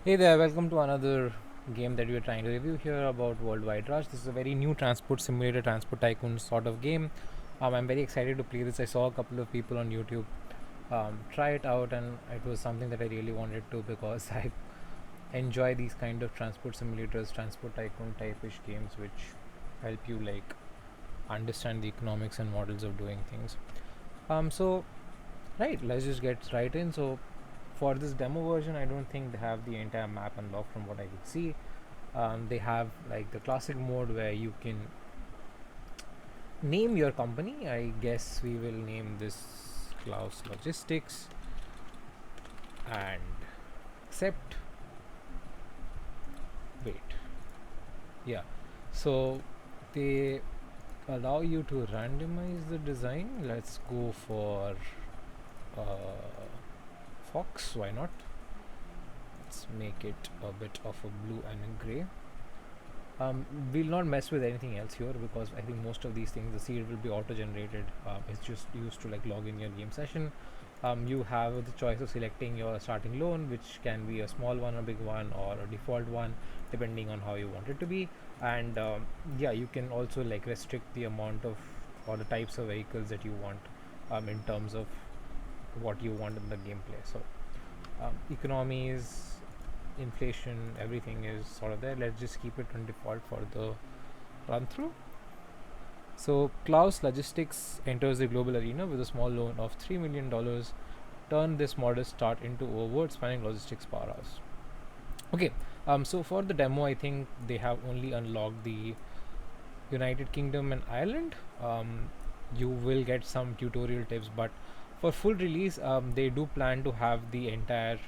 Hey there, welcome to another game that we are trying to review here about Worldwide Rush. This is a very new transport simulator, transport tycoon sort of game. I'm very excited to play this. I saw a couple of people on YouTube try it out, and it was something that I really wanted to because I enjoy these kind of transport simulators, transport tycoon type-ish games, which help you like understand the economics and models of doing things. So right, let's just get right in. So for this demo version, I don't think they have the entire map unlocked from what I could see. They have like the classic mode where you can name your company. I guess we will name this Klaus Logistics and accept. Wait, yeah. So they allow you to randomize the design. Let's go for uh, Fox. Why not? Let's make it a bit of a blue and a gray. We'll not mess with anything else here because I think most of these things, the seed will be auto-generated. It's just used to like log in your game session. You have the choice of selecting your starting loan, which can be a small one, a big one, or a default one, depending on how you want it to be. And yeah, you can also like restrict the amount of or the types of vehicles that you want in terms of what you want in the gameplay. So economies, inflation, everything is sort of there. Let's just keep it on default for the run through. So Klaus Logistics enters the global arena with a small loan of $3 million. Turn this modest start into a world spanning logistics powerhouse. Okay, so for the demo, I think they have only unlocked the United Kingdom and Ireland. You will get some tutorial tips, but for full release, they do plan to have the entire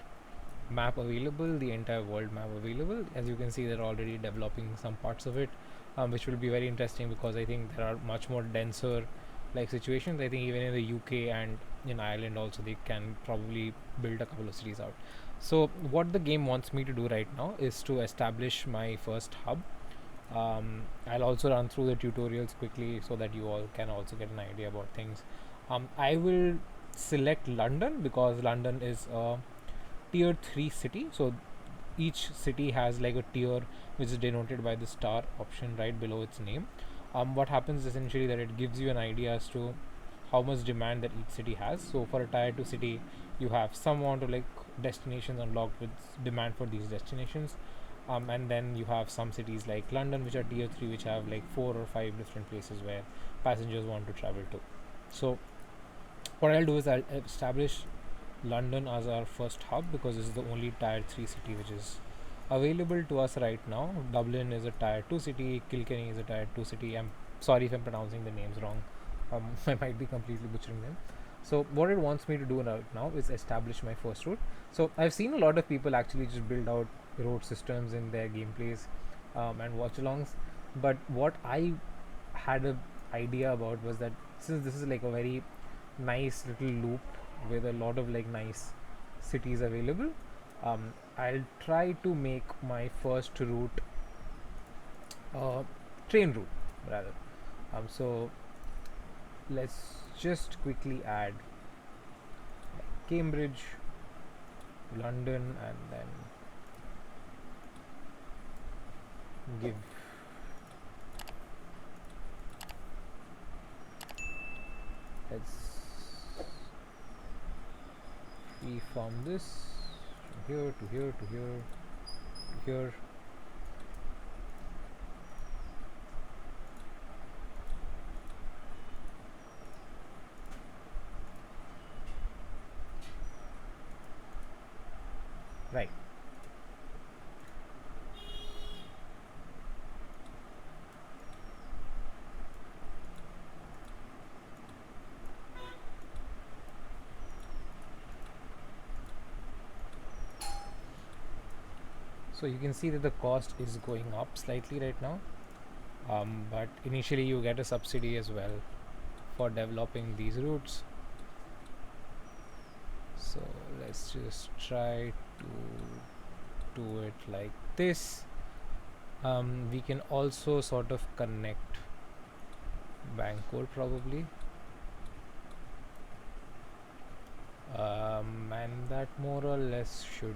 map available, the entire world map available. As you can see, they're already developing some parts of it, which will be very interesting because I think there are much more denser like situations. I think even in the UK and in Ireland also they can probably build a couple of cities out. So what the game wants me to do right now is to establish my first hub. I'll also run through the tutorials quickly so that you all can also get an idea about things. I will select London because London is a tier 3 city. So each city has like a tier which is denoted by the star option right below its name. What happens essentially that it gives you an idea as to how much demand that each city has. So for a tier 2 city, you have some amount of like destinations unlocked with demand for these destinations. And then you have some cities like London, which are tier 3, which have like 4 or 5 different places where passengers want to travel to. So what I'll do is I'll establish London as our first hub because this is the only tier 3 city which is available to us right now. Dublin is a tier 2 city, Kilkenny is a tier 2 city. I'm sorry if I'm pronouncing the names wrong. I might be completely butchering them. So what it wants me to do right now is establish my first route. So I've seen a lot of people actually just build out road systems in their gameplays and watch alongs. But what I had a idea about was that since this is like a very nice little loop with a lot of like nice cities available, I'll try to make my first route uh, train route rather. So let's just quickly add Cambridge, London, and then give. Let's reform this from here to here to here to here. Right. So you can see that the cost is going up slightly right now, but initially you get a subsidy as well for developing these routes. So let's just try to do it like this. We can also sort of connect Bangkok probably, and that more or less should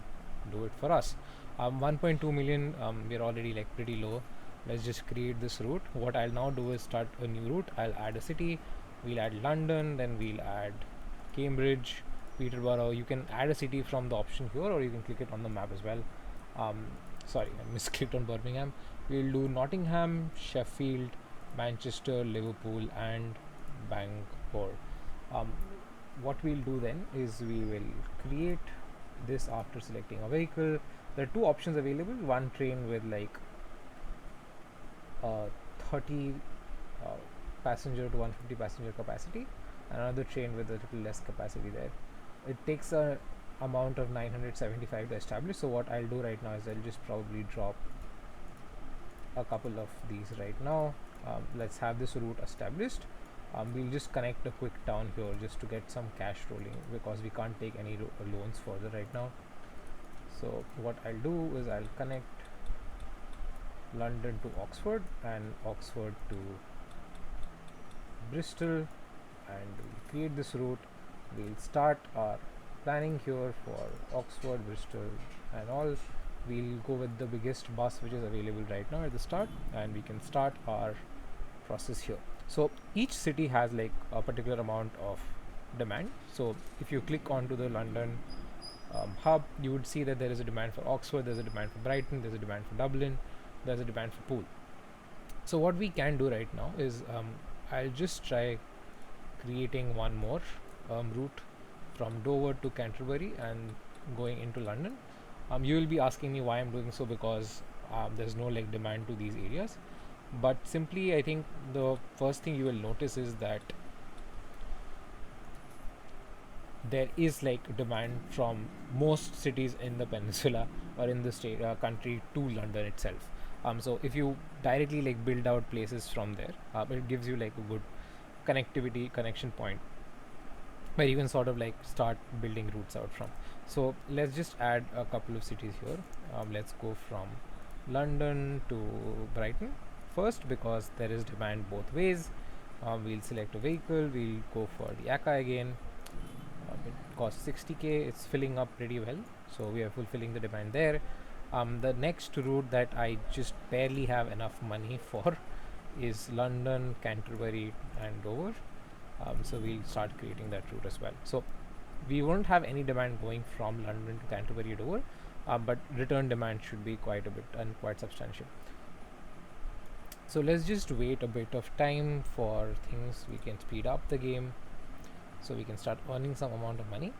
do it for us. 1.2 million, we're already like pretty low. Let's just create this route. What I'll now do is start a new route. I'll add a city. We'll add London, then we'll add Cambridge, Peterborough. You can add a city from the option here, or you can click it on the map as well. Um, Sorry, I misclicked on Birmingham. We'll do Nottingham, Sheffield, Manchester, Liverpool, and Bangor. Um, what we'll do then is we will create this after selecting a vehicle. There are two options available: one train with like 30 uh, passenger to 150 passenger capacity, and another train with a little less capacity there. It takes a amount of 975 to establish. So what I'll do right now is I'll just probably drop a couple of these right now. Let's have this route established. We'll just connect a quick town here just to get some cash rolling, because we can't take any loans further right now. So what I'll do is I'll connect London to Oxford and Oxford to Bristol, and we'll create this route. We'll start our planning here for Oxford, Bristol, and all. We'll go with the biggest bus which is available right now at the start, and we can start our process here. So each city has like a particular amount of demand. So if you click onto the London hub, you would see that there is a demand for Oxford, there's a demand for Brighton, there's a demand for Dublin, there's a demand for Poole. So what we can do right now is I'll just try creating one more route from Dover to Canterbury and going into London. You will be asking me why I'm doing so, because there's no like demand to these areas. But simply, I think the first thing you will notice is that there is like demand from most cities in the peninsula or in the state country to London itself. So if you directly like build out places from there, it gives you like a good connectivity connection point where you can sort of like start building routes out from. So let's just add a couple of cities here. Let's go from London to Brighton first, because there is demand both ways. We'll select a vehicle, we'll go for the ACA again. It costs 60k, it's filling up pretty well, so we are fulfilling the demand there. The next route that I just barely have enough money for is London, Canterbury, and Dover. So we'll start creating that route as well. So we won't have any demand going from London to Canterbury or Dover, but return demand should be quite a bit and quite substantial. So let's just wait a bit of time for things. We can speed up the game so we can start earning some amount of money.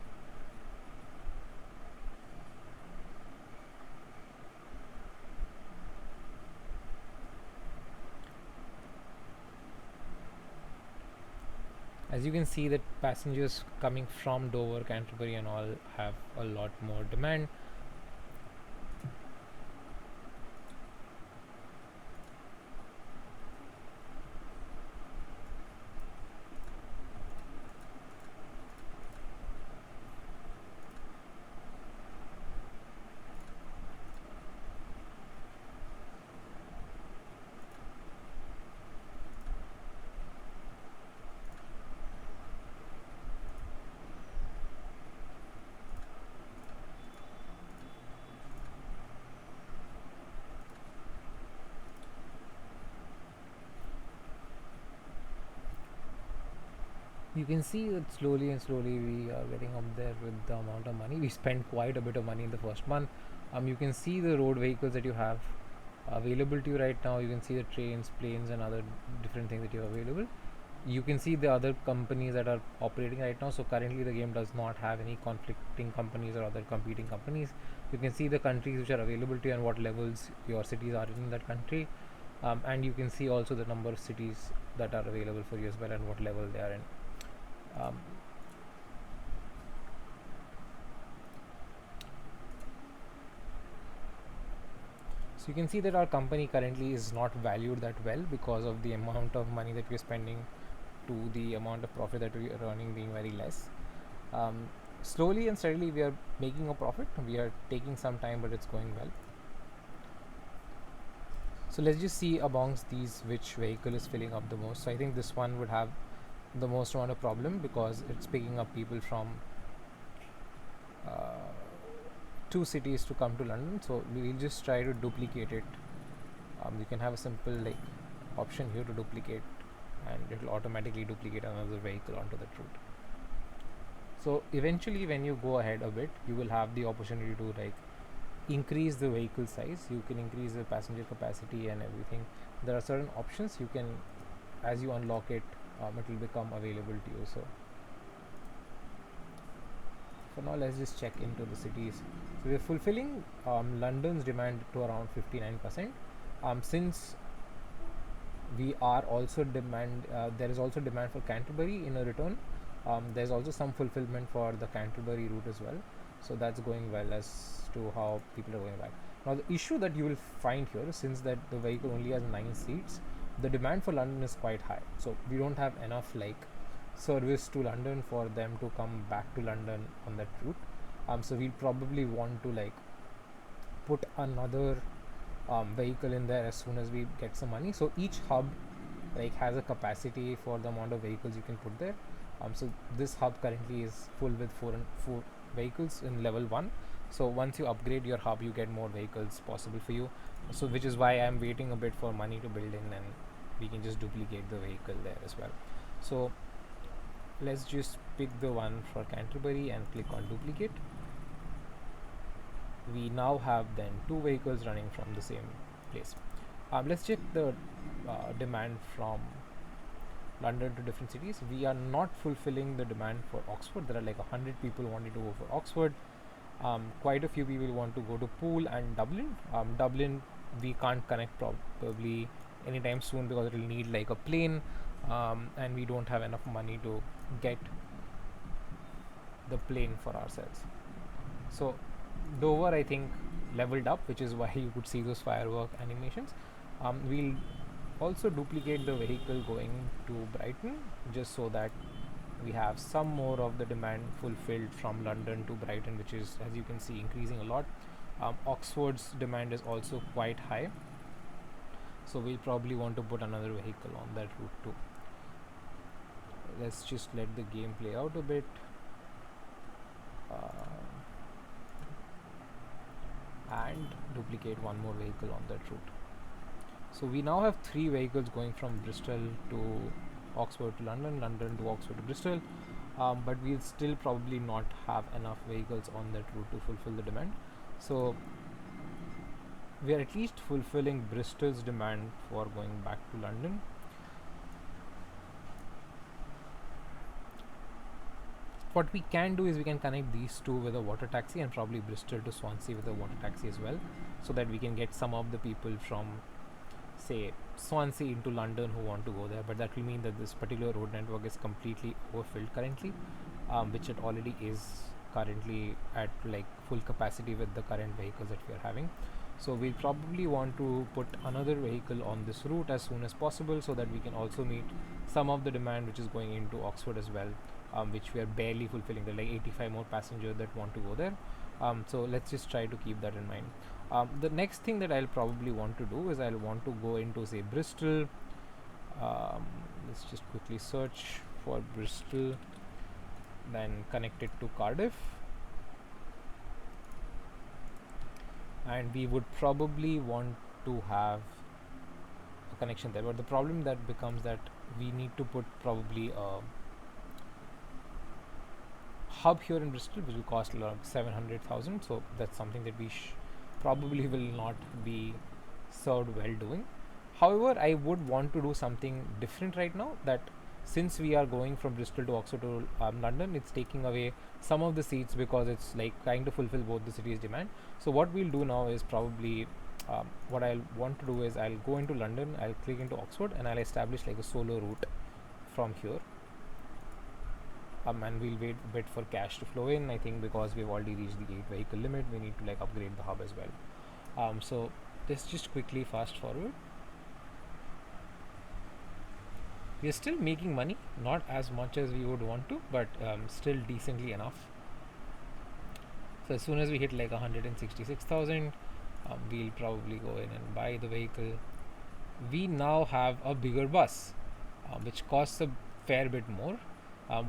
As you can see, that passengers coming from Dover, Canterbury and all have a lot more demand. You can see that slowly and slowly we are getting up there with the amount of money. We spent quite a bit of money in the first month. You can see the road vehicles that you have available to you right now. You can see the trains, planes and other different things that you have available. You can see the other companies that are operating right now. So currently the game does not have any conflicting companies or other competing companies. You can see the countries which are available to you and what levels your cities are in that country. And you can see also the number of cities that are available for you as well and what level they are in. So you can see that our company currently is not valued that well because of the amount of money that we're spending to the amount of profit that we are earning being very less. Slowly and steadily we are making a profit. We are taking some time, but it's going well. So let's just see amongst these which vehicle is filling up the most. So I think this one would have the most amount of problem because it's picking up people from two cities to come to London, so we'll just try to duplicate it. You can have a simple like option here to duplicate, and it will automatically duplicate another vehicle onto that route. So eventually when you go ahead a bit, you will have the opportunity to like increase the vehicle size, you can increase the passenger capacity and everything. There are certain options you can, as you unlock it, it will become available to you. So for now, let's just check into the cities. So we're fulfilling London's demand to around 59%. Since we are also there is also demand for Canterbury in a return. There's also some fulfillment for the Canterbury route as well. So that's going well as to how people are going back. Now the issue that you will find here, since that the vehicle only has 9 seats, the demand for London is quite high. So we don't have enough like service to London for them to come back to London on that route. So we'll probably want to like put another vehicle in there as soon as we get some money. So each hub like has a capacity for the amount of vehicles you can put there. So this hub currently is full with four vehicles in level 1. So once you upgrade your hub, you get more vehicles possible for you. So which is why I'm waiting a bit for money to build in, and we can just duplicate the vehicle there as well. So let's just pick the one for Canterbury and click on duplicate. We now have then 2 vehicles running from the same place. Let's check the demand from London to different cities. We are not fulfilling the demand for Oxford. There are like 100 people wanting to go for Oxford. Quite a few people want to go to Poole and Dublin. Dublin we can't connect probably anytime soon because it will need like a plane, and we don't have enough money to get the plane for ourselves. So Dover I think leveled up, which is why you could see those firework animations. We'll also duplicate the vehicle going to Brighton, just so that we have some more of the demand fulfilled from London to Brighton, which is, as you can see, increasing a lot. Oxford's demand is also quite high, so we'll probably want to put another vehicle on that route too. Let's just let the game play out a bit. And duplicate one more vehicle on that route. So we now have 3 vehicles going from Bristol to Oxford to London, London to Oxford to Bristol, but we'll still probably not have enough vehicles on that route to fulfill the demand. So we are at least fulfilling Bristol's demand for going back to London. What we can do is we can connect these two with a water taxi, and probably Bristol to Swansea with a water taxi as well, so that we can get some of the people from say Swansea into London who want to go there. But that will mean that this particular road network is completely overfilled currently, which it already is currently at like full capacity with the current vehicles that we are having. So we'll probably want to put another vehicle on this route as soon as possible, so that we can also meet some of the demand which is going into Oxford as well, which we are barely fulfilling. There are like 85 more passengers that want to go there. So let's just try to keep that in mind. The next thing that I'll probably want to do is I'll want to go into say Bristol. Let's just quickly search for Bristol, then connect it to Cardiff, and we would probably want to have a connection there. But the problem that becomes that we need to put probably a hub here in Bristol, which will cost around 700,000. So that's something that we probably will not be served well doing. However, I would want to do something different right now, that since we are going from Bristol to Oxford to London, it's taking away some of the seats because it's like trying to fulfill both the cities' demand. So what we'll do now is probably what I'll want to do is I'll go into London, I'll click into Oxford, and I'll establish like a solo route from here. And we'll wait a bit for cash to flow in. I think because we've already reached the 8 vehicle limit, we need to like upgrade the hub as well. So let's just quickly fast forward. We are still making money, not as much as we would want to, but still decently enough. So as soon as we hit like 166,000, we'll probably go in and buy the vehicle. We now have a bigger bus, which costs a fair bit more.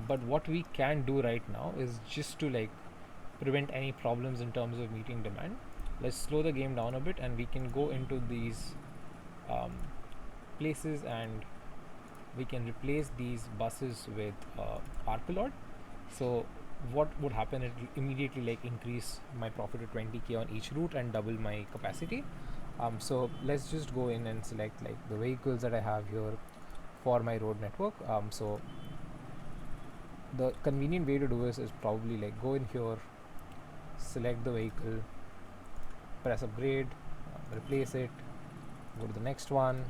But what we can do right now is just to like prevent any problems in terms of meeting demand, let's slow the game down a bit and we can go into these um, places, and we can replace these buses with Arcolod. So what would happen, it will immediately like increase my profit to 20k on each route and double my capacity. So let's just go in and select like the vehicles that I have here for my road network. So the convenient way to do this is probably like go in here, select the vehicle, press upgrade, replace it, go to the next one,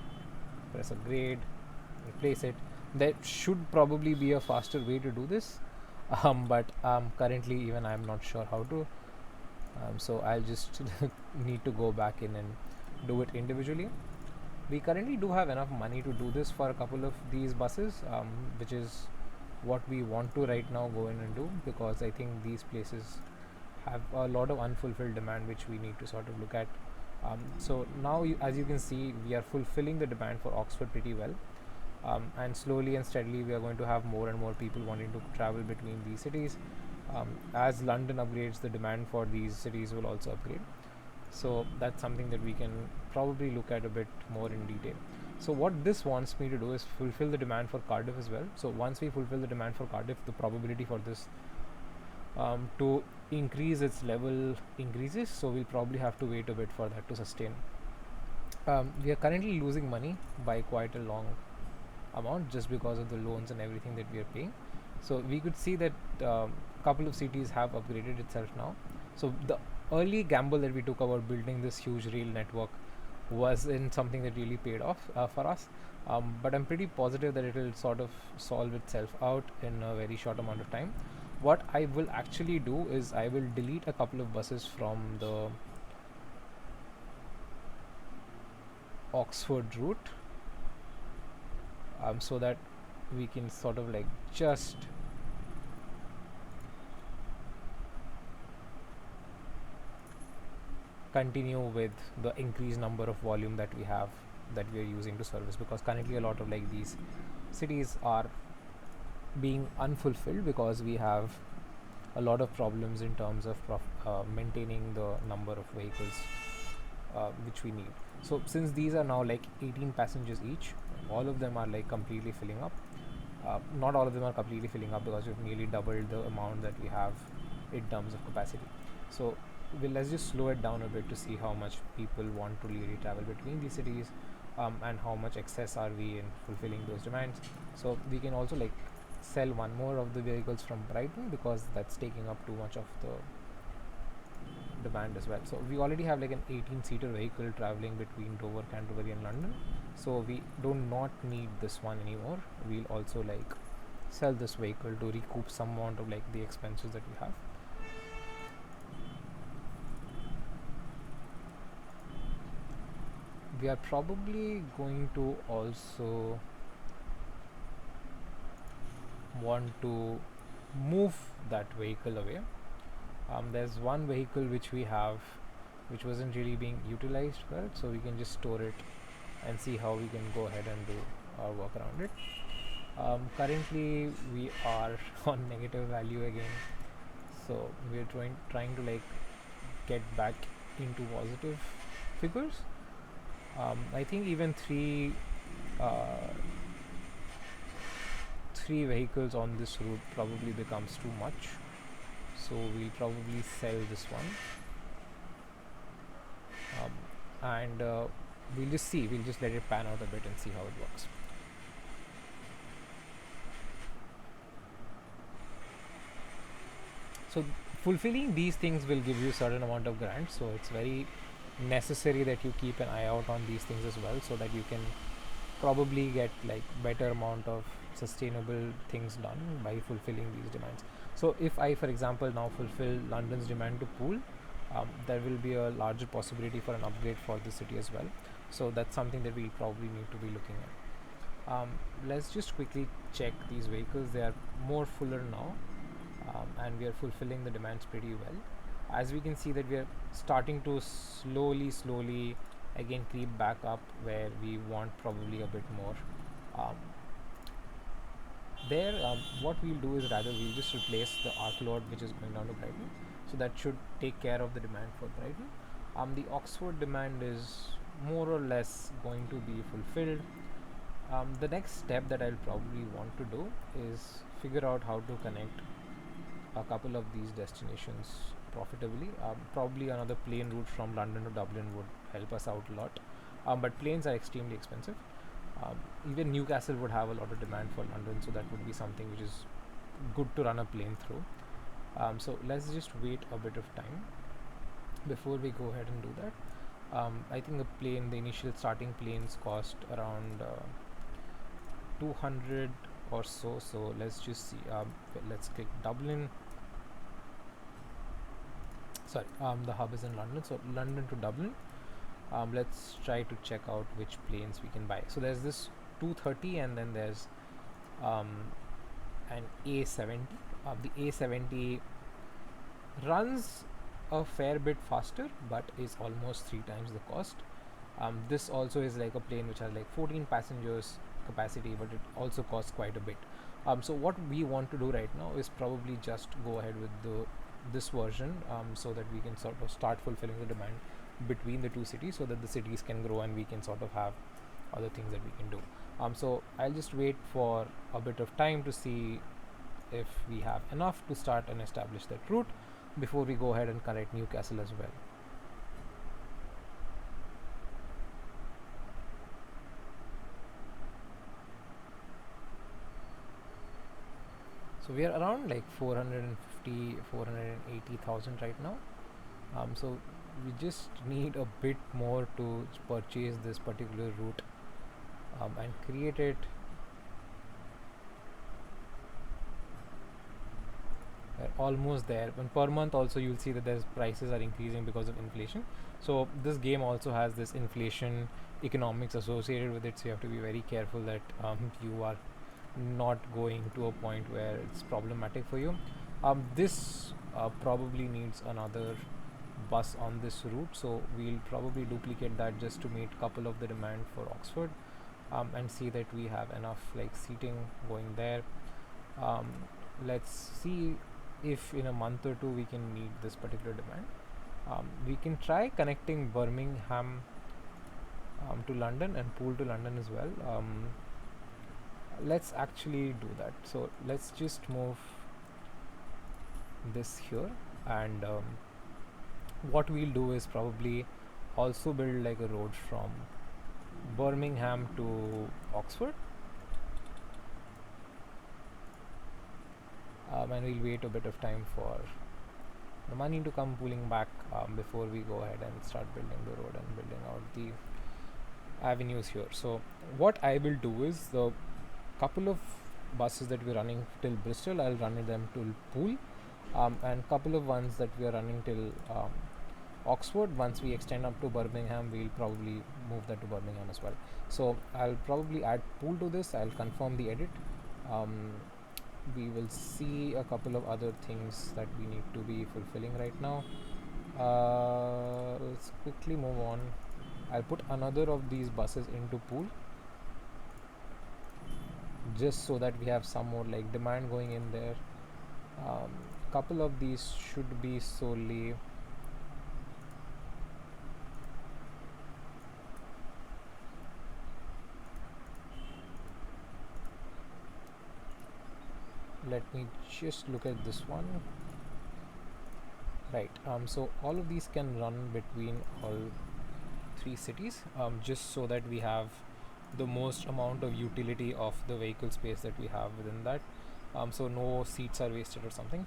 press upgrade, replace it. There should probably be a faster way to do this, but currently even I'm not sure how to. So I'll just need to go back in and do it individually. We currently do have enough money to do this for a couple of these buses, which is what we want to right now go in and do, because I think these places have a lot of unfulfilled demand which we need to sort of look at. So now as you can see, we are fulfilling the demand for Oxford pretty well, and slowly and steadily we are going to have more and more people wanting to travel between these cities. As London upgrades, the demand for these cities will also upgrade. So that's something that we can probably look at a bit more in detail. So what this wants me to do is fulfill the demand for Cardiff as well. So once we fulfill the demand for Cardiff, the probability for this to increase its level increases, so we'll probably have to wait a bit for that to sustain. We are currently losing money by quite a long amount just because of the loans and everything that we are paying. So we could see that couple of cities have upgraded itself now. So the early gamble that we took about building this huge rail network was in something that really paid off for us. But I'm pretty positive that it will sort of solve itself out in a very short amount of time. What I will actually do is I will delete a couple of buses from the Oxford route, so that we can sort of like just continue with the increased number of volume that we have, that we are using to service, because currently a lot of like these cities are being unfulfilled because we have a lot of problems in terms of maintaining the number of vehicles which we need. So since these are now like 18 passengers each, all of them are like completely filling up. Not all of them are completely filling up because we've nearly doubled the amount that we have in terms of capacity. So let's just slow it down a bit to see how much people want to really travel between these cities, and how much excess are we in fulfilling those demands. So we can also like sell one more of the vehicles from Brighton because that's taking up too much of the demand as well. So we already have like an 18-seater vehicle traveling between Dover, Canterbury and London, so we do not need this one anymore. We'll also like sell this vehicle to recoup some amount of like the expenses that we have. We are probably going to also want to move that vehicle away. There's one vehicle which we have which wasn't really being utilized well, so we can just store it and see how we can go ahead and do our work around it. Currently we are on negative value again, so we're trying to like get back into positive figures. I think even three vehicles on this route probably becomes too much, so we'll probably sell this one, and we'll just let it pan out a bit and see how it works. So fulfilling these things will give you certain amount of grants, so it's very necessary that you keep an eye out on these things as well, so that you can probably get like better amount of sustainable things done by fulfilling these demands. So if I, for example, now fulfill London's demand to pool, there will be a larger possibility for an upgrade for the city as well. So that's something that we'll probably need to be looking at. Let's just quickly check these vehicles. They are more fuller now, and we are fulfilling the demands pretty well. As we can see that we are starting to slowly again creep back up where we want probably a bit more. What we'll do is rather we'll just replace the arc load which is going down to Brighton. so that should take care of the demand for Brighton. The Oxford demand is more or less going to be fulfilled. The next step that I'll probably want to do is figure out how to connect a couple of these destinations profitably. Probably another plane route from London to Dublin would help us out a lot, but planes are extremely expensive. Um, Even Newcastle would have a lot of demand for London, so that would be something which is good to run a plane through. So let's just wait a bit of time before we go ahead and do that. I think the initial starting planes cost around 200 or so. So let's just see. Let's click Dublin. Sorry, the hub is in London. So London to Dublin. Let's try to check out which planes we can buy. So there's this 230, and then there's um, an A70. The A70 runs a fair bit faster, but is almost 3 times the cost. This also is like a plane which has like 14 passengers capacity, but it also costs quite a bit. So what we want to do right now is probably just go ahead with this version, so that we can sort of start fulfilling the demand between the two cities, so that the cities can grow and we can sort of have other things that we can do. So I'll just wait for a bit of time to see if we have enough to start and establish that route before we go ahead and connect Newcastle as well. So we are around like 450, 480,000 right now. So we just need a bit more to purchase this particular route and create it. We're almost there. And per month also you'll see that there's prices are increasing because of inflation. So this game also has this inflation economics associated with it, so you have to be very careful that you are not going to a point where it's problematic for you. This probably needs another bus on this route, so we'll probably duplicate that just to meet couple of the demand for Oxford, and see that we have enough like seating going there. um, let's see if in a month or two we can meet this particular demand. We can try connecting Birmingham to London and Poole to London as well. Let's actually do that. So let's just move this here, and what we'll do is probably also build like a road from Birmingham to Oxford, and we'll wait a bit of time for the money to come pooling back before we go ahead and start building the road and building out the avenues here. So what I will do is the couple of buses that we're running till Bristol, I'll run them till Poole, and couple of ones that we are running till Oxford. Once we extend up to Birmingham, we'll probably move that to Birmingham as well. So I'll probably add Poole to this. I'll confirm the edit. We will see a couple of other things that we need to be fulfilling right now. Let's quickly move on. I'll put another of these buses into Poole, just so that we have some more like demand going in there. Couple of these should be solely let me just look at this one. Right, so all of these can run between all three cities, just so that we have the most amount of utility of the vehicle space that we have within that, so no seats are wasted or something.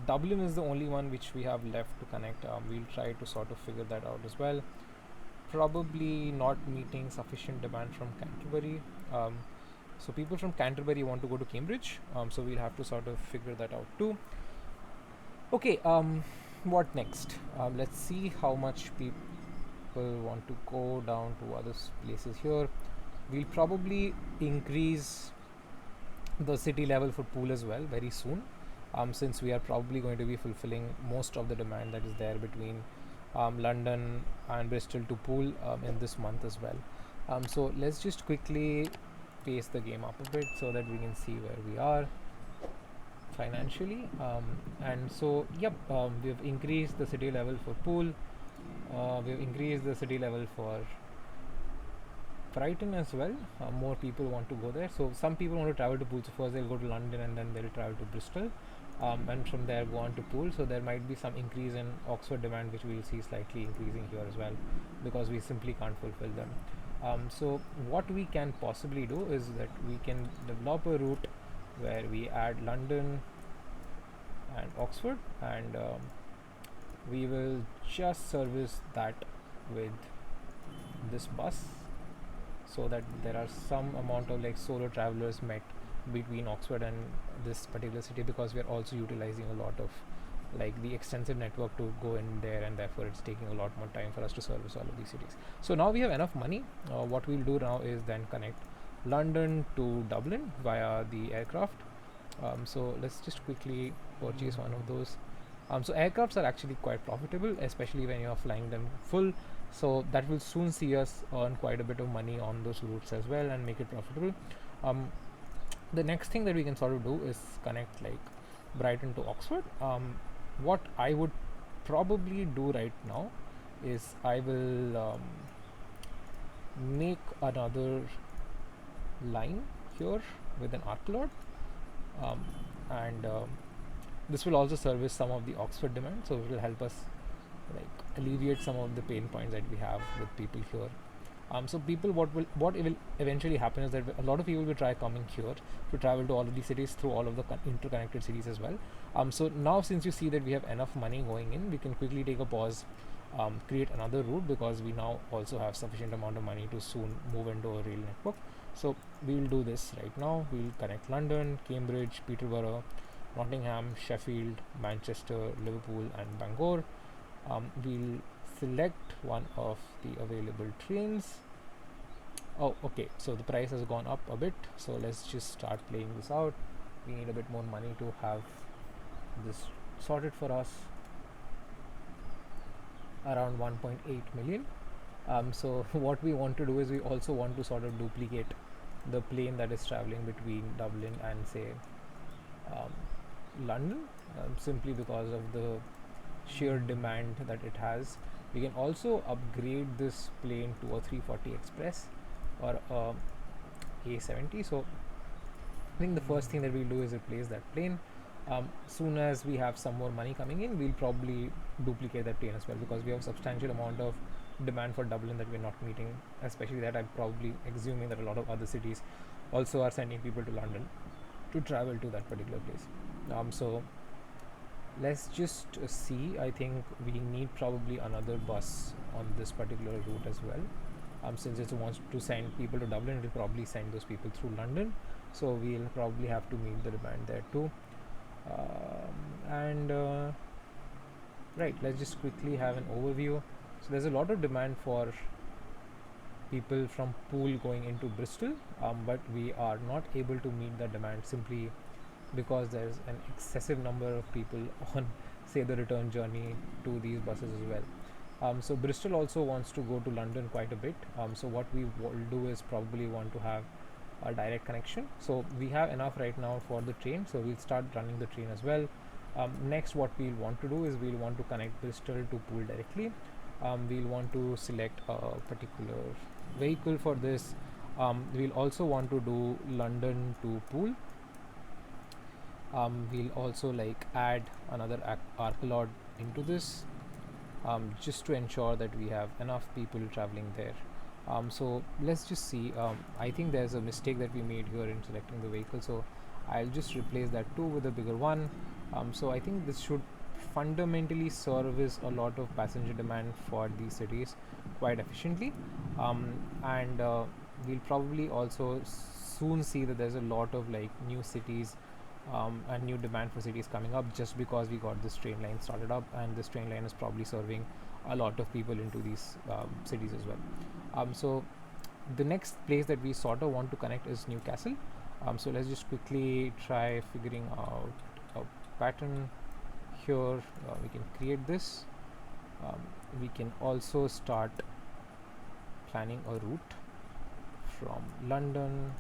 Dublin is the only one which we have left to connect. We'll try to sort of figure that out as well. Probably not meeting sufficient demand from Canterbury. So people from Canterbury want to go to Cambridge, so we'll have to sort of figure that out too. Okay, what next? Let's see how much people want to go down to other places here. We'll probably increase the city level for Poole as well very soon, since we are probably going to be fulfilling most of the demand that is there between London and Bristol to Poole in this month as well. So let's just quickly pace the game up a bit so that we can see where we are. financially. And so yep, we've increased the city level for Poole, we've increased the city level for Brighton as well. More people want to go there. So some people want to travel to Poole. So first they'll go to London and then they'll travel to Bristol, and from there go on to Poole. So there might be some increase in Oxford demand, which we'll see slightly increasing here as well, because we simply can't fulfill them. So what we can possibly do is that we can develop a route where we add London and Oxford, and we will just service that with this bus, so that there are some amount of like solo travelers met between Oxford and this particular city, because we are also utilizing a lot of like the extensive network to go in there, and therefore it's taking a lot more time for us to service all of these cities. So now we have enough money. What we'll do now is then connect London to Dublin via the aircraft. So let's just quickly purchase one of those. So aircrafts are actually quite profitable, especially when you are flying them full. So that will soon see us earn quite a bit of money on those routes as well and make it profitable. The next thing that we can sort of do is connect like Brighton to Oxford. What I would probably do right now is I will make another line here with an arc load, and this will also service some of the Oxford demand, so it will help us like alleviate some of the pain points that we have with people here. So people, what will eventually happen is that a lot of people will try coming here to travel to all of these cities through all of the interconnected cities as well. So now, since you see that we have enough money going in, we can quickly take a pause, create another route, because we now also have sufficient amount of money to soon move into a rail network. So we will do this right now. We'll connect London, Cambridge, Peterborough, Nottingham, Sheffield, Manchester, Liverpool, and Bangor. We'll select one of the available trains. Oh, okay, so the price has gone up a bit, so let's just start playing this out. We need a bit more money to have this sorted for us, around 1.8 million. So what we want to do is we also want to sort of duplicate the plane that is traveling between Dublin and say London, simply because of the sheer demand that it has. We can also upgrade this plane to a 340 Express or a A70. So I think the first thing that we'll do is replace that plane. Soon as we have some more money coming in, we'll probably duplicate that plane as well, because we have a substantial amount of demand for Dublin that we're not meeting, especially that I'm probably assuming that a lot of other cities also are sending people to London to travel to that particular place. So let's just see. I think we need probably another bus on this particular route as well. Since it wants to send people to Dublin, it will probably send those people through London, so we'll probably have to meet the demand there too. Right, let's just quickly have an overview. So there's a lot of demand for people from Poole going into Bristol, but we are not able to meet the demand simply because there's an excessive number of people on, say, the return journey to these buses as well. So Bristol also wants to go to London quite a bit. So what we will do is probably want to have a direct connection. So we have enough right now for the train, so we'll start running the train as well. Next, what we'll want to do is we'll want to connect Bristol to Poole directly. We'll want to select a particular vehicle for this. We'll also want to do London to Poole. We'll also like add another Arcalod into this, just to ensure that we have enough people traveling there. So let's just see. I think there's a mistake that we made here in selecting the vehicle, so I'll just replace that too with a bigger one. So I think this should fundamentally service a lot of passenger demand for these cities quite efficiently, and we'll probably also soon see that there's a lot of like new cities and new demand for cities coming up, just because we got this train line started up, and this train line is probably serving a lot of people into these cities as well. So the next place that we sort of want to connect is Newcastle. So let's just quickly try figuring out a pattern here. We can create this. We can also start planning a route from London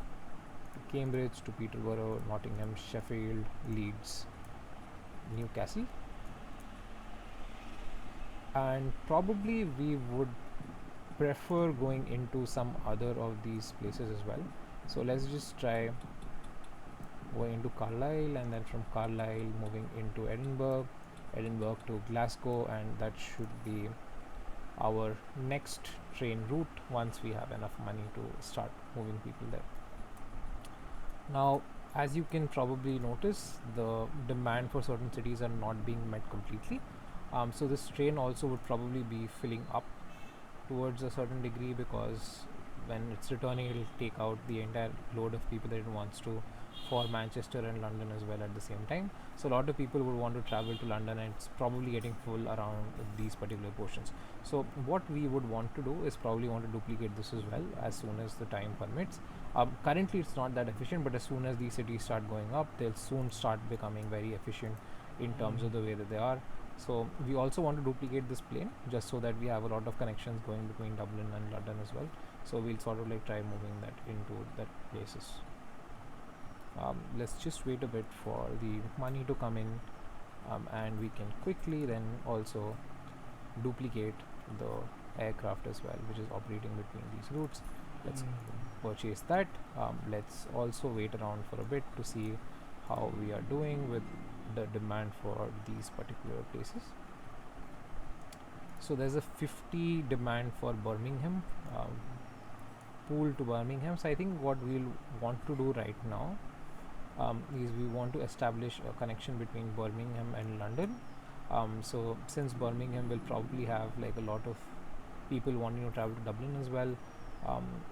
Cambridge to Peterborough, Nottingham, Sheffield, Leeds, Newcastle, and probably we would prefer going into some other of these places as well. So let's just try going into Carlisle, and then from Carlisle moving into Edinburgh to Glasgow, and that should be our next train route once we have enough money to start moving people there. Now, as you can probably notice, the demand for certain cities are not being met completely. So this train also would probably be filling up towards a certain degree, because when it's returning, it'll take out the entire load of people that it wants to for Manchester and London as well at the same time. So a lot of people would want to travel to London, and it's probably getting full around these particular portions. So what we would want to do is probably want to duplicate this as well as soon as the time permits. Currently it's not that efficient, but as soon as these cities start going up, they'll soon start becoming very efficient in terms of the way that they are. So we also want to duplicate this plane just so that we have a lot of connections going between Dublin and London as well. So we'll sort of like try moving that into that places. Let's just wait a bit for the money to come in, and we can quickly then also duplicate the aircraft as well, which is operating between these routes. Let's purchase that. Let's also wait around for a bit to see how we are doing with the demand for these particular places. So there's a 50 demand for Birmingham, Poole to Birmingham. So I think what we'll want to do right now is we want to establish a connection between Birmingham and London. So since Birmingham will probably have like a lot of people wanting to travel to Dublin as well,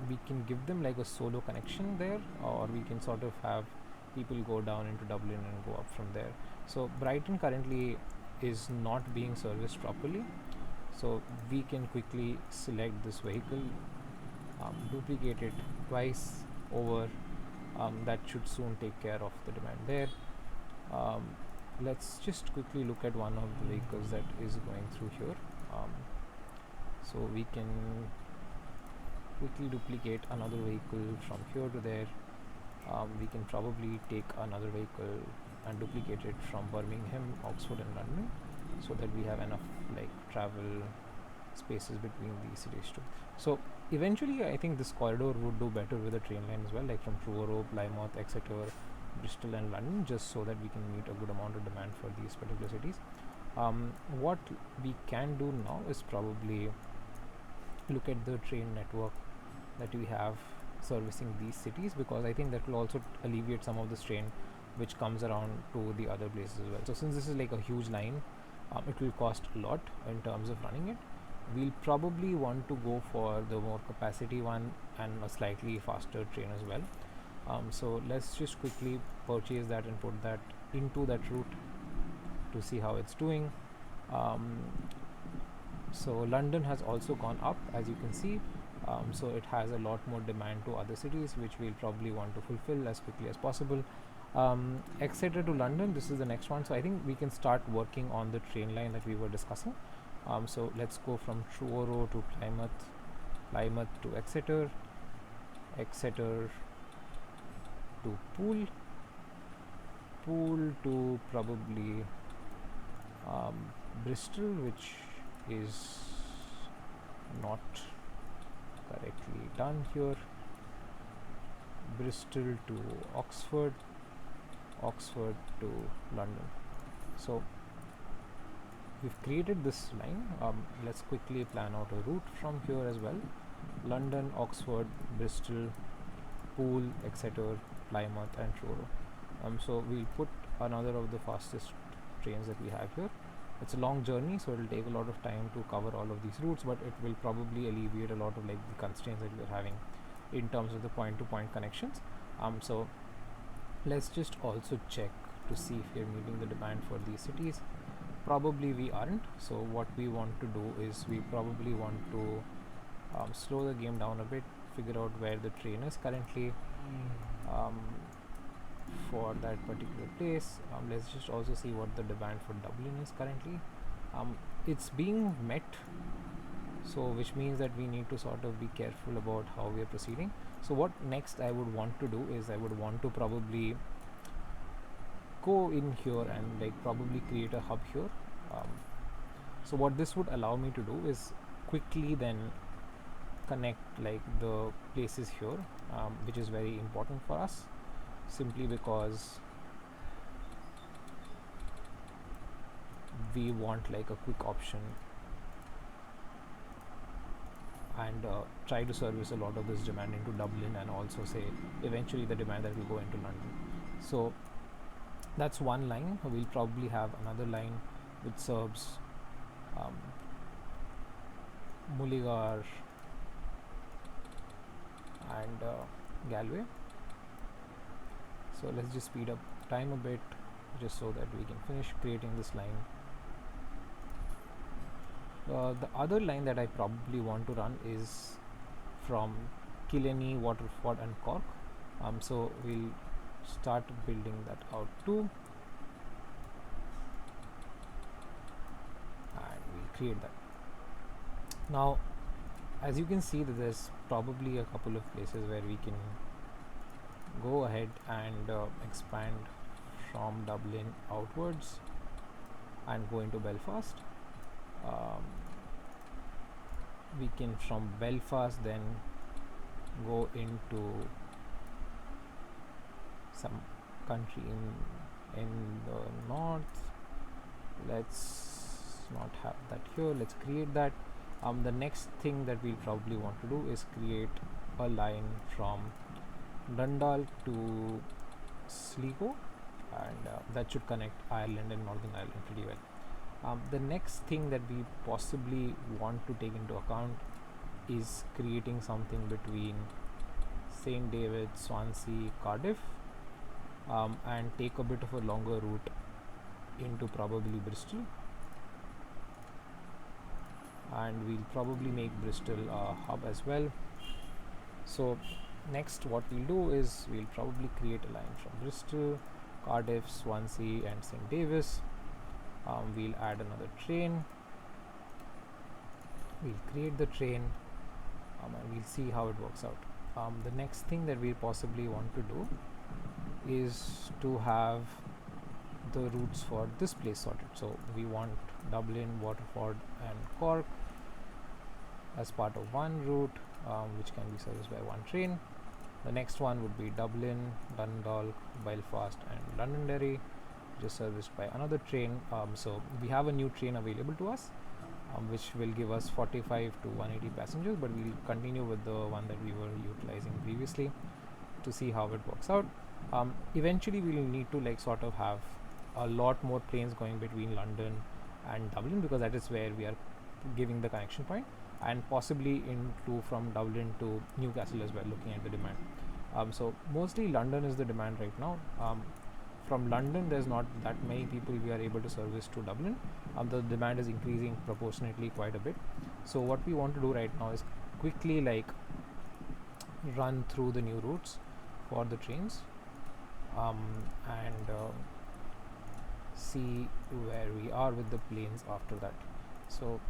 we can give them like a solo connection there, or we can sort of have people go down into Dublin and go up from there. So Brighton currently is not being serviced properly, so we can quickly select this vehicle, duplicate it twice over. That should soon take care of the demand there. Let's just quickly look at one of the vehicles that is going through here. So we can quickly duplicate another vehicle from here to there. We can probably take another vehicle and duplicate it from Birmingham, Oxford and London, so that we have enough like travel spaces between these cities too. So eventually I think this corridor would do better with a train line as well, like from Truro, Plymouth, Exeter, Bristol and London, just so that we can meet a good amount of demand for these particular cities. What we can do now is probably look at the train network that we have servicing these cities, because I think that will also alleviate some of the strain which comes around to the other places as well. So since this is like a huge line, it will cost a lot in terms of running it. We'll probably want to go for the more capacity one and a slightly faster train as well. So let's just quickly purchase that and put that into that route to see how it's doing. So London has also gone up, as you can see. So it has a lot more demand to other cities, which we'll probably want to fulfill as quickly as possible. Exeter to London, this is the next one. So I think we can start working on the train line that we were discussing. So let's go from Truro to Plymouth, Plymouth to Exeter, Exeter to Poole, Poole to probably Bristol, which is not correctly done here. Bristol to Oxford, Oxford to London. So we've created this line. Let's quickly plan out a route from here as well. London, Oxford, Bristol, Poole, Exeter, Plymouth and Truro. So we'll put another of the fastest trains that we have here. It's a long journey, so it will take a lot of time to cover all of these routes, but it will probably alleviate a lot of like the constraints that we're having in terms of the point-to-point connections. So let's just also check to see if we're meeting the demand for these cities. Probably we aren't. So what we want to do is we probably want to slow the game down a bit, figure out where the train is currently for that particular place. Let's just also see what the demand for Dublin is currently. It's being met So which means that we need to sort of be careful about how we are proceeding. So what next I would want to do is I would want to probably go in here and like probably create a hub here. So what this would allow me to do is quickly then connect like the places here, which is very important for us, simply because we want like a quick option and try to service a lot of this demand into Dublin, and also say eventually the demand that will go into London. So that's one line. We'll probably have another line which serves Mullingar and Galway. So let's just speed up time a bit just so that we can finish creating this line. The other line that I probably want to run is from Kilkenny, Waterford and Cork. So we'll start building that out too, and we'll create that. Now as you can see that there's probably a couple of places where we can go ahead and expand from Dublin outwards and go into Belfast. We can from Belfast then go into some country in the north. Let's not have that here, let's create that. The next thing that we'll probably want to do is create a line from Dundalk to Sligo, and that should connect Ireland and Northern Ireland pretty well. The next thing that we possibly want to take into account is creating something between St. David, Swansea, Cardiff, and take a bit of a longer route into probably Bristol, and we'll probably make Bristol a hub as well. So next what we'll do is we'll probably create a line from Bristol, Cardiff, Swansea and St. Davis. We'll add another train, we'll create the train, and we'll see how it works out. The next thing that we possibly want to do is to have the routes for this place sorted. So we want Dublin, Waterford and Cork as part of one route, which can be serviced by one train. The next one would be Dublin, Dundalk, Belfast and Londonderry, which is serviced by another train. So we have a new train available to us, which will give us 45 to 180 passengers, but we'll continue with the one that we were utilizing previously to see how it works out. Eventually we will need to like sort of have a lot more trains going between London and Dublin, because that is where we are giving the connection point, and possibly into from Dublin to Newcastle as well, looking at the demand. So mostly London is the demand right now. From London there's not that many people we are able to service to Dublin. The demand is increasing proportionately quite a bit. So what we want to do right now is quickly like run through the new routes for the trains, and see where we are with the planes after that. So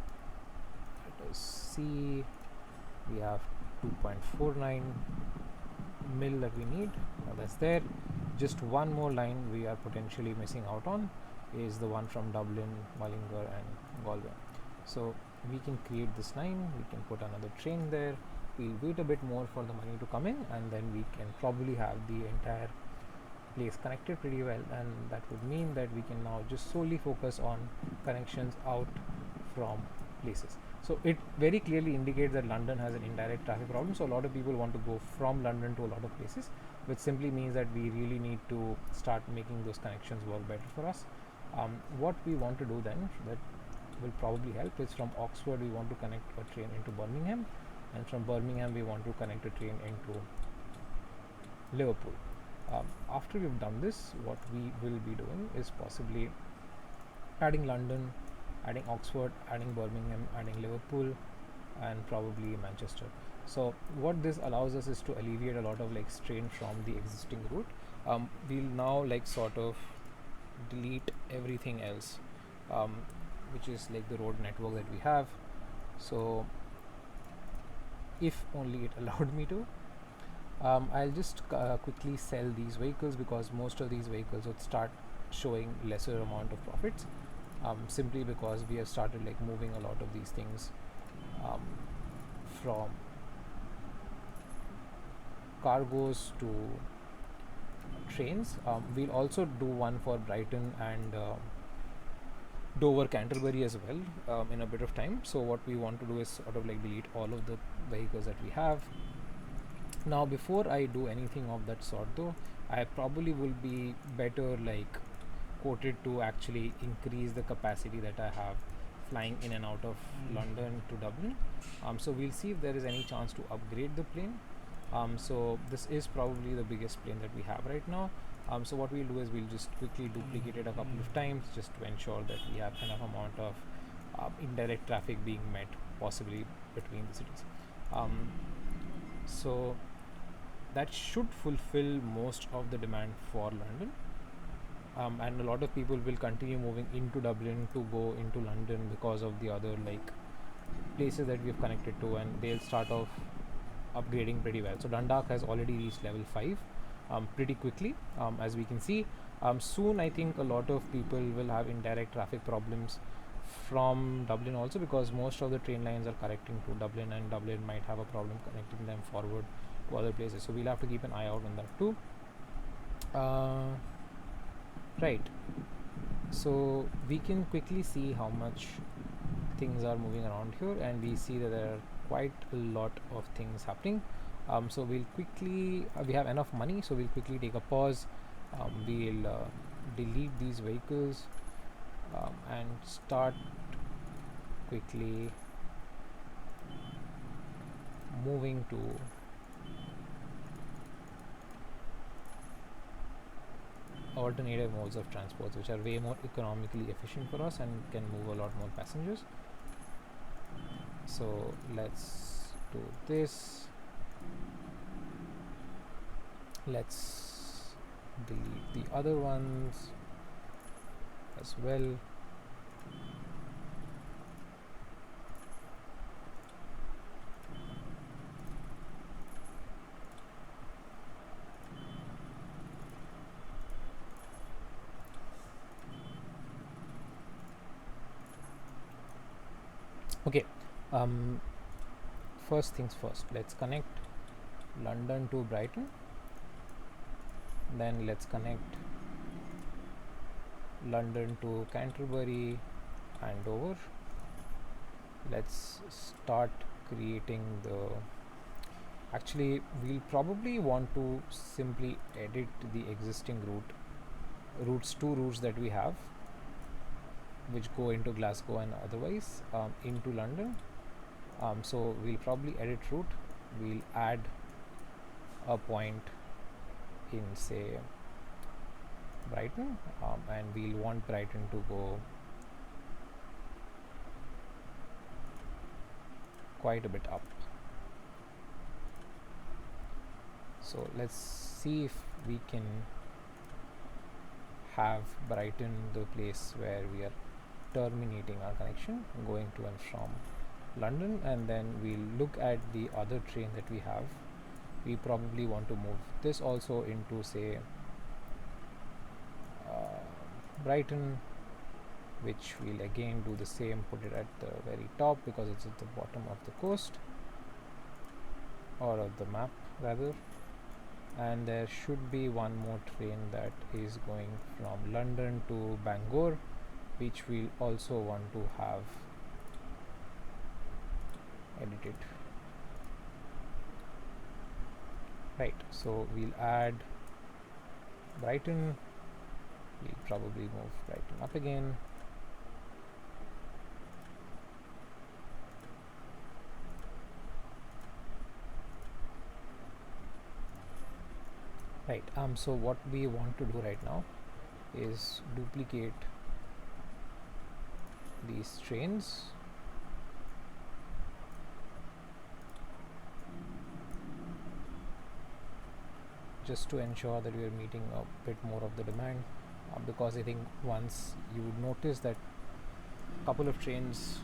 let us see, we have 2.49 mil that we need. That's there. Just one more line we are potentially missing out on is the one from Dublin, Mullingar and Galway. So we can create this line, we can put another train there, we'll wait a bit more for the money to come in, and then we can probably have the entire place connected pretty well, and that would mean that we can now just solely focus on connections out from places. So it very clearly indicates that London has an indirect traffic problem, so a lot of people want to go from London to a lot of places, which simply means that we really need to start making those connections work better for us. What we want to do then, that will probably help, is from Oxford we want to connect a train into Birmingham, and from Birmingham we want to connect a train into Liverpool. After we've done this, what we will be doing is possibly adding London, adding Oxford, adding Birmingham, adding Liverpool, and probably Manchester. So what this allows us is to alleviate a lot of like strain from the existing route. We'll now like sort of delete everything else, which is like the road network that we have. So if only it allowed me to. I'll just quickly sell these vehicles because most of these vehicles would start showing lesser amount of profits, simply because we have started like moving a lot of these things um, from cargoes to trains. We'll also do one for Brighton and Dover, Canterbury as well in a bit of time. So what we want to do is sort of like delete all of the vehicles that we have. Now before I do anything of that sort though, I probably will be better like quoted to actually increase the capacity that I have flying in and out of London to Dublin. So we'll see if there is any chance to upgrade the plane. So this is probably the biggest plane that we have right now. So what we'll do is we'll just quickly duplicate it a couple of times just to ensure that we have enough amount of indirect traffic being met possibly between the cities. So that should fulfill most of the demand for London. And a lot of people will continue moving into Dublin to go into London because of the other like places that we've connected to, and they'll start off upgrading pretty well. So Dundalk has already reached level 5 pretty quickly, as we can see. Soon I think a lot of people will have indirect traffic problems from Dublin also, because most of the train lines are connecting to Dublin, and Dublin might have a problem connecting them forward to other places. So we'll have to keep an eye out on that too. Right, so we can quickly see how much things are moving around here, and we see that there are quite a lot of things happening. So we'll quickly we have enough money, so we'll quickly take a pause. We'll delete these vehicles and start quickly moving to alternative modes of transport, which are way more economically efficient for us and can move a lot more passengers. So let's do this. Let's delete the other ones as well. Okay, first things first, let's connect London to Brighton, then let's connect London to Canterbury and Dover. Let's start creating the, actually we'll probably want to simply edit the existing two routes that we have, which go into Glasgow and otherwise into London. So we'll probably edit route. We'll add a point in say Brighton, and we'll want Brighton to go quite a bit up. So let's see if we can have Brighton the place where we are terminating our connection going to and from London, and then we'll look at the other train that we have. We probably want to move this also into say Brighton, which we'll again do the same, put it at the very top because it's at the bottom of the coast, or of the map rather. And there should be one more train that is going from London to Bangor, which we'll also want to have edited. Right, so we'll add Brighton. We'll probably move Brighton up again. Right, so what we want to do right now is duplicate these trains. Just to ensure that we are meeting a bit more of the demand, because I think once you would notice that a couple of trains,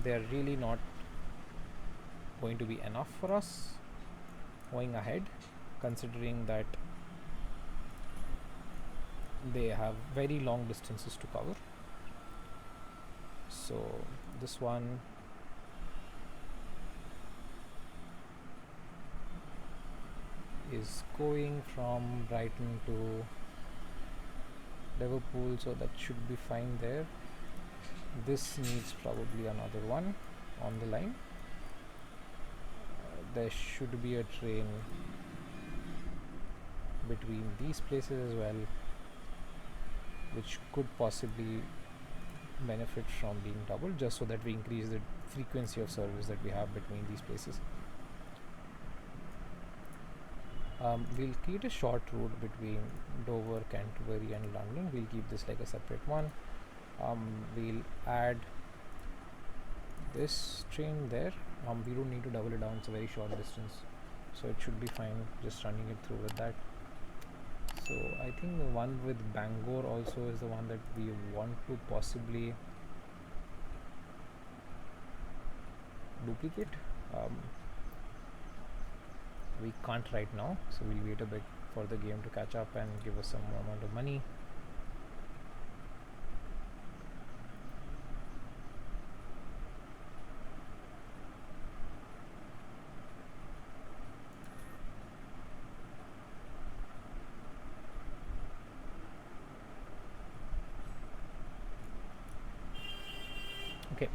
they are really not going to be enough for us going ahead, considering that they have very long distances to cover. So this one is going from Brighton to Liverpool, so that should be fine there. This needs probably another one on the line. There should be a train between these places as well, which could possibly benefit from being doubled, just so that we increase the frequency of service that we have between these places. We'll create a short route between Dover, Canterbury and London. We'll keep this like a separate one. We'll add this train there. We don't need to double it down, it's a very short distance, so it should be fine just running it through with that. So I think the one with Bangor also is the one that we want to possibly duplicate. We can't right now, so we'll wait a bit for the game to catch up and give us some more amount of money. Okay,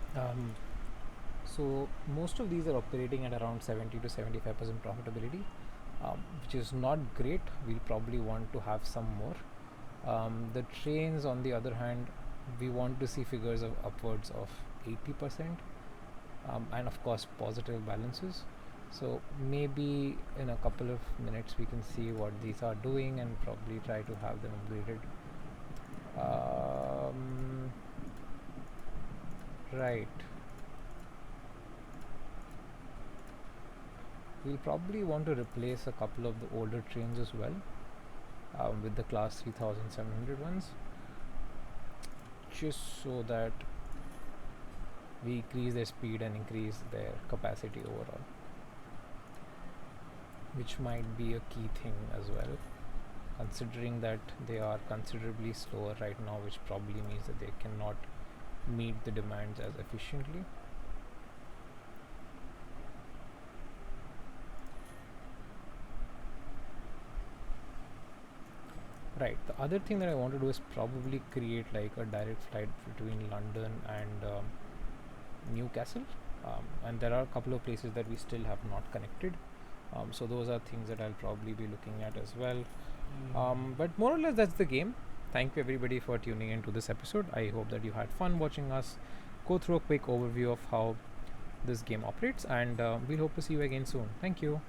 so most of these are operating at around 70 to 75% profitability, which is not great. We'll probably want to have some more. The trains, on the other hand, we want to see figures of upwards of 80%, and of course positive balances. So maybe in a couple of minutes we can see what these are doing and probably try to have them upgraded. Right. We'll probably want to replace a couple of the older trains as well, with the class 3700 ones, just so that we increase their speed and increase their capacity overall, which might be a key thing as well, considering that they are considerably slower right now, which probably means that they cannot meet the demands as efficiently. Right, the other thing that I want to do is probably create like a direct flight between London and Newcastle, and there are a couple of places that we still have not connected, so those are things that I'll probably be looking at as well. But more or less that's the game. Thank you everybody for tuning into this episode. I hope that you had fun watching us go through a quick overview of how this game operates, and we hope to see you again soon. Thank you.